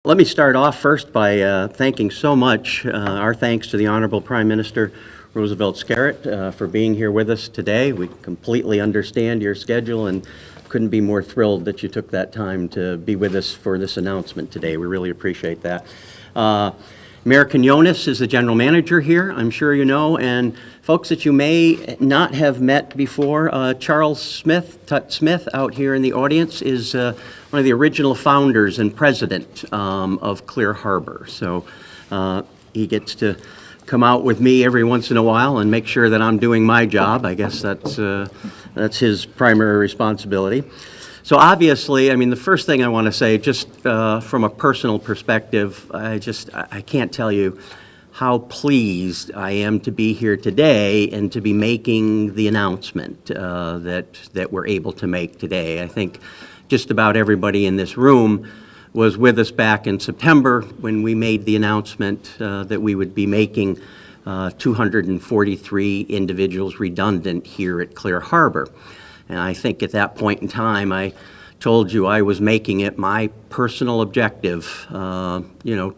Let me start off first by thanking so much, our thanks to the Honorable Prime Minister Roosevelt Scarrett for being here with us today. We completely understand your schedule and couldn't be more thrilled that you took that time to be with us for this announcement today. We really appreciate that. Mayor Quinones is the general manager here, I'm sure you know, and folks that you may not have met before, Charles Smith, Tut Smith, out here in the audience, is one of the original founders and president of Clear Harbor. So he gets to come out with me every once in a while and make sure that I'm doing my job. I guess that's his primary responsibility. So obviously, I mean, the first thing I want to say, just from a personal perspective, I can't tell you how pleased I am to be here today and to be making the announcement that we're able to make today. I think just about everybody in this room was with us back in September when we made the announcement that we would be making 243 individuals redundant here at Clear Harbor. And I think at that point in time, I told you I was making it my personal objective, to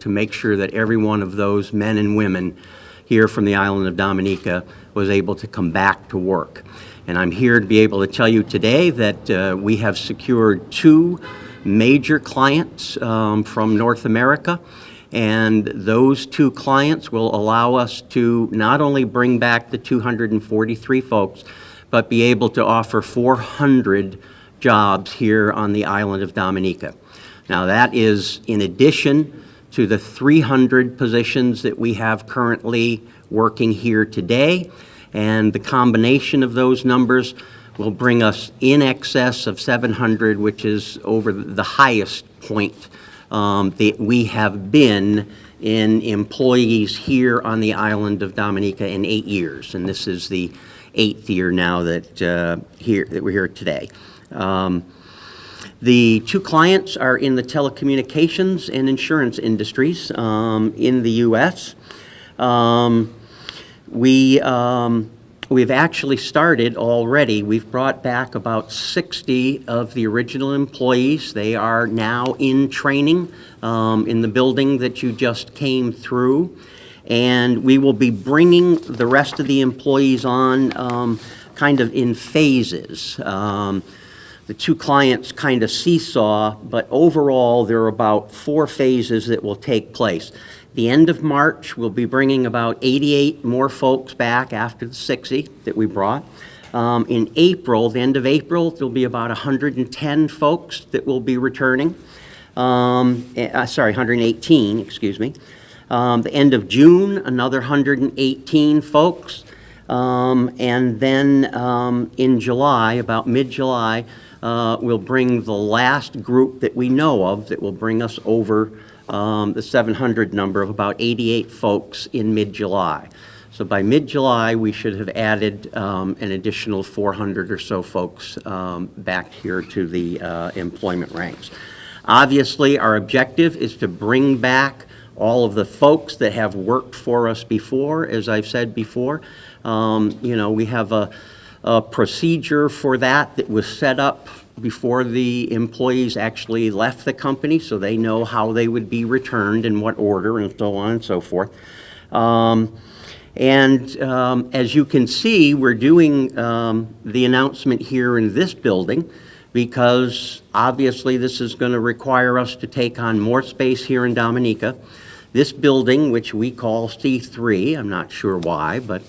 make sure that every one of those men and women here from the island of Dominica was able to come back to work. And I'm here to be able to tell you today that we have secured 2 major clients from North America. And those 2 clients will allow us to not only bring back the 243 folks, but be able to offer 400 jobs here on the island of Dominica. Now that is in addition to the 300 positions that we have currently working here today, and the combination of those numbers will bring us in excess of 700, which is over the highest point that we have been in employees here on the island of Dominica in 8 years, and this is the 8th year now that we're here today. The 2 clients are in the telecommunications and insurance industries in the U.S. We've actually started already. We've brought back about 60 of the original employees. They are now in training in the building that you just came through. And we will be bringing the rest of the employees on kind of in phases. The 2 clients kind of seesaw, but overall there are about 4 phases that will take place. The end of March, we'll be bringing about 88 more folks back after the 60 that we brought. In April, the end of April, there'll be about 110 folks that will be returning. 118, excuse me. The end of June, another 118 folks. And then in July, about mid-July, we'll bring the last group that we know of that will bring us over the 700 number of about 88 folks in mid-July. So by mid-July, we should have added an additional 400 or so folks back here to the employment ranks. Obviously, our objective is to bring back all of the folks that have worked for us before. As I've said before, we have a procedure for that was set up before the employees actually left the company, so they know how they would be returned, in what order, and so on and so forth. As you can see, we're doing the announcement here in this building because obviously this is going to require us to take on more space here in Dominica. This building, which we call C3, I'm not sure why, but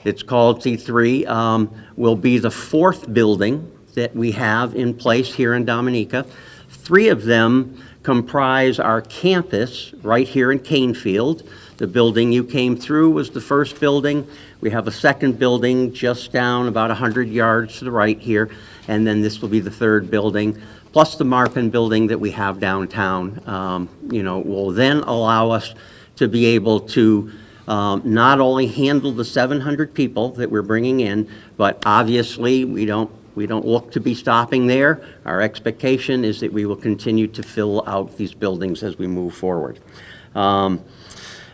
it's called C3, will be the 4th building that we have in place here in Dominica. 3 of them comprise our campus right here in Canefield. The building you came through was the first building. We have a second building just down about 100 yards to the right here, and then this will be the 3rd building, plus the Marpin building that we have downtown. Will then allow us to be able to not only handle the 700 people that we're bringing in, but obviously we don't look to be stopping there. Our expectation is that we will continue to fill out these buildings as we move forward.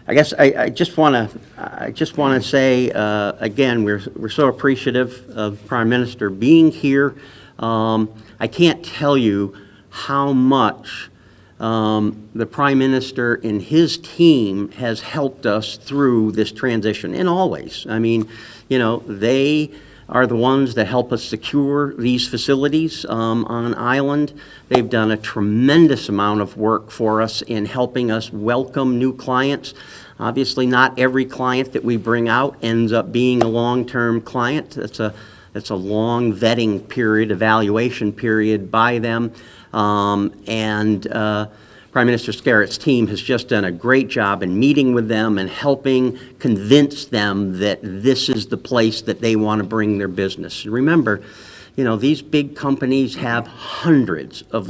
I guess I just want to say again, we're so appreciative of Prime Minister being here. I can't tell you how much the Prime Minister and his team has helped us through this transition, and always. I mean, you know, they are the ones that help us secure these facilities on island. They've done a tremendous amount of work for us in helping us welcome new clients. Obviously, not every client that we bring out ends up being a long-term client. That's a long vetting period, evaluation period by them. Prime Minister Scarrett's team has just done a great job in meeting with them and helping convince them that this is the place that they want to bring their business. And remember, you know, these big companies have hundreds of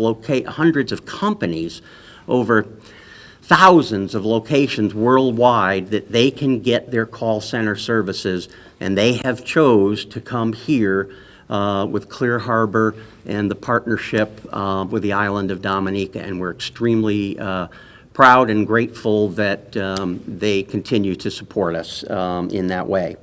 companies over thousands of locations worldwide that they can get their call center services, and they have chose to come here with Clear Harbor and the partnership with the island of Dominica, and we're extremely proud and grateful that they continue to support us in that way.